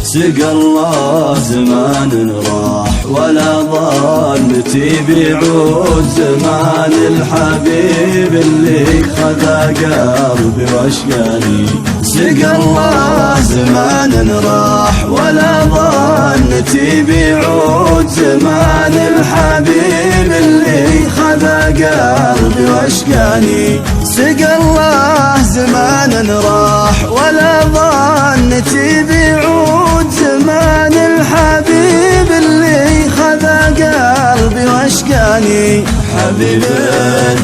سقى الله زمان راح ولا ظنتي بيعود، زمان الحبيب اللي خذا قلبي واشقاني. سقى الله زمان راح ولا ظنتي بيعود، زمان الحبيب اللي خذا قلبي واشقاني. سقى الله زمان راح ولا ظنتي بيعود، زمان الحبيب اللي خذا قلبي واشقاني. حبيب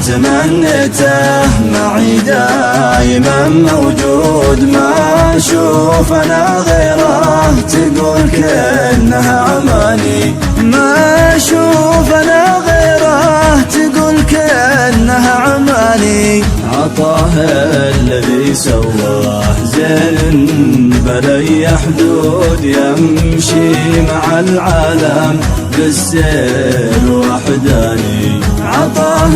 تمنيته معي دايما موجود، ما اشوف انا غيره تقول كأنها اماني. ما اشوف انا غيره تقول كأنها اماني. عطاه الذي سواه زين بلي حدود، يمشي مع العالم بالسير وحداني. عطاه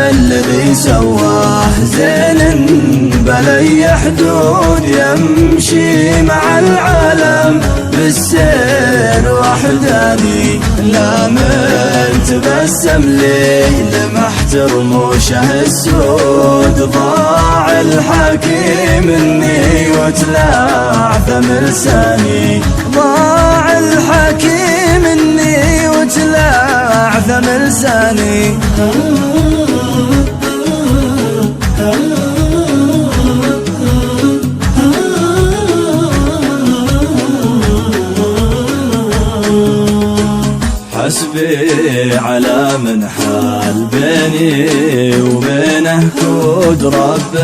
الذي سواه زين بلي حدود، يمشي مع العالم بالسير وحداني. لا من تبسم لي لمحت رموشه السود، ضاع الحكيم مني وتلاعثم لساني. ضاع الحكيم مني وتلاعثم لساني. حسبي على من حال بيني وبينه كود، رب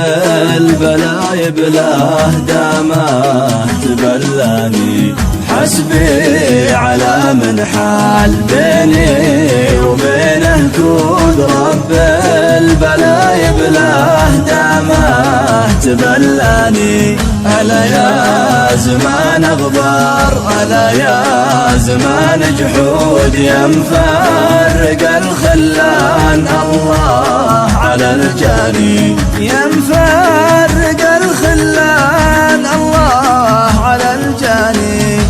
البلايا بلاه دامه تبلاني. حسبي على من حال بيني وبينه كود، رب البلايا بلاه دامه تبلاني. ألا يا زمان غبار، ألا يا زمان جحود، يا مفرق الخلان الله على الجاني. يا مفرق الخلان الله على الجاني.